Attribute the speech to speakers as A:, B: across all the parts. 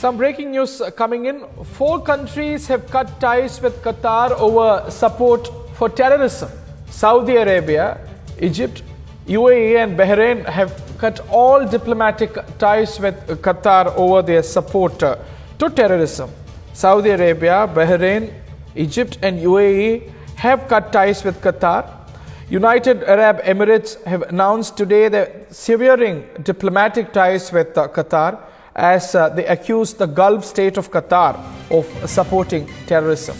A: Some breaking news coming in. 4 countries have cut ties with Qatar over support for terrorism. Saudi Arabia, Egypt, UAE and Bahrain have cut all diplomatic ties with Qatar over their support to terrorism. Saudi Arabia, Bahrain, Egypt and UAE have cut ties with Qatar. United Arab Emirates have announced today they're severing diplomatic ties with Qatar as they accuse the Gulf state of Qatar of supporting terrorism.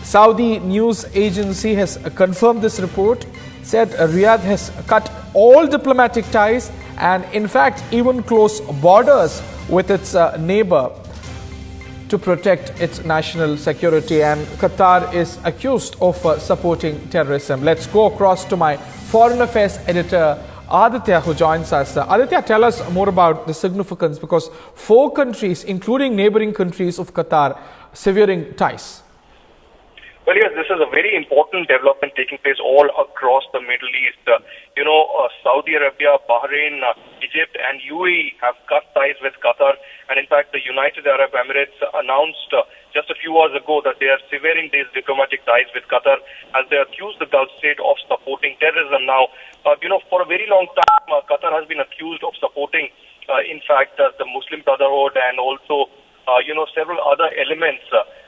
A: Saudi news agency has confirmed this report, said Riyadh has cut all diplomatic ties and in fact even closed borders with its neighbor to protect its national security, and Qatar is accused of supporting terrorism. Let's go across to my Foreign Affairs editor Aditya, who joins us. Aditya, tell us more about the significance, because 4 countries, including neighboring countries of Qatar, severing ties.
B: Well, yes, this is a very important development taking place all across the Middle East. Saudi Arabia, Bahrain, Egypt and UAE have cut ties with Qatar. And in fact, the United Arab Emirates announced just a few hours ago that they are severing these diplomatic ties with Qatar as they accuse the Gulf state of supporting terrorism. Now, for a very long time, Qatar has been accused of supporting, the Muslim Brotherhood and also, several other elements.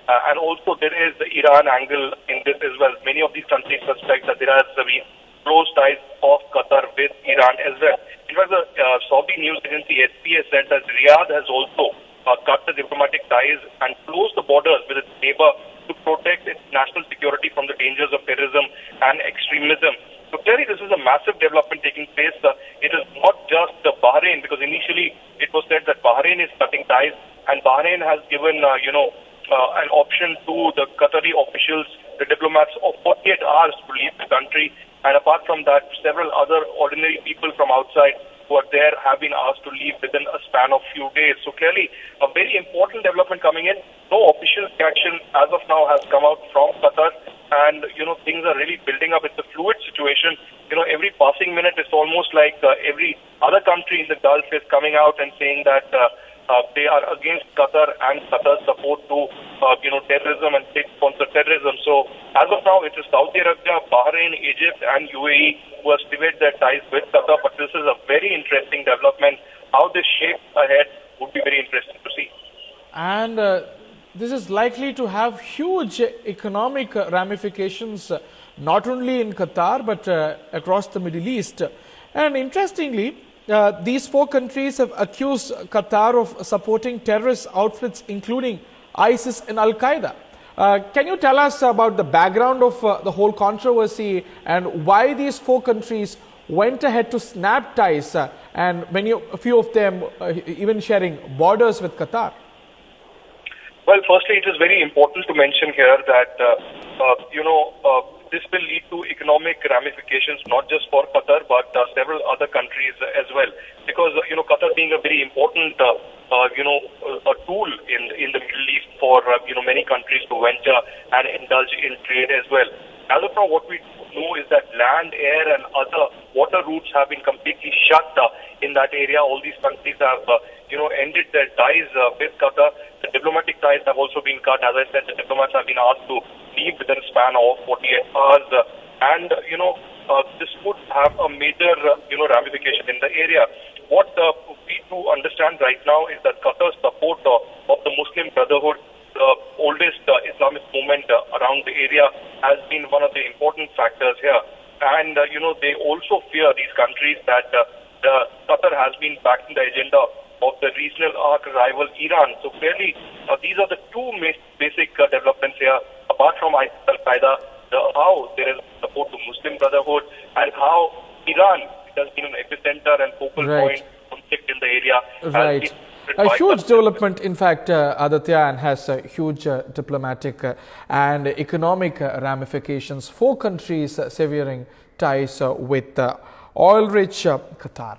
B: And also there is the Iran angle in this as well. Many of these countries suspect that there has been close ties of Qatar with Iran as well. In fact, the Saudi news agency SPA said that Riyadh has also cut the diplomatic ties and closed the borders with its neighbor to protect its national security from the dangers of terrorism and extremism. So clearly this is a massive development taking place. It is not just Bahrain, because initially it was said that Bahrain is cutting ties, and Bahrain has given, an option to the Qatari officials, the diplomats, of 48 hours to leave the country. And apart from that, several other ordinary people from outside who are there have been asked to leave within a span of few days. So clearly, a very important development coming in. No official reaction as of now has come out from Qatar. And, things are really building up. It's a fluid situation. Every passing minute, it's almost like every other country in the Gulf is coming out and saying that they are against Qatar and Qatar's support to, terrorism and state-sponsored terrorism. So, as of now, it is Saudi Arabia, Bahrain, Egypt and UAE who have severed their ties with Qatar. But this is a very interesting development. How this shapes ahead would be very interesting to see.
A: And this is likely to have huge economic ramifications, not only in Qatar, but across the Middle East. And interestingly, these 4 countries have accused Qatar of supporting terrorist outfits, including ISIS and Al-Qaeda. Can you tell us about the background of the whole controversy and why these 4 countries went ahead to snap ties, and a few of them even sharing borders with Qatar?
B: Well, firstly, it is very important to mention here that, this will lead to economic ramifications, not just for Qatar, but several other countries as well. Because, Qatar being a very important, a tool in the Middle East for, many countries to venture and indulge in trade as well. As of now, what we know is that land, air and other water routes have been completely shut in that area. All these countries have, ended their ties with Qatar. The diplomatic ties have also been cut. As I said, the diplomats have been asked to leave within a span of 48 hours. This would have a major, ramification in the area. What we do understand right now is that Qatar's support of the Muslim Brotherhood, the oldest Islamist movement around the area, has been one of the important factors here. And, they also fear, these countries, that Qatar has been backing the agenda of the regional arch rival Iran. So clearly, these are the 2 basic developments here, apart from ISIS Al-Qaeda, how there is support to Muslim Brotherhood, and how Iran has been an epicenter and focal point conflict in the area.
A: Right. A huge development, in fact, Aditya, and has huge diplomatic and economic ramifications. 4 countries severing ties with oil-rich Qatar.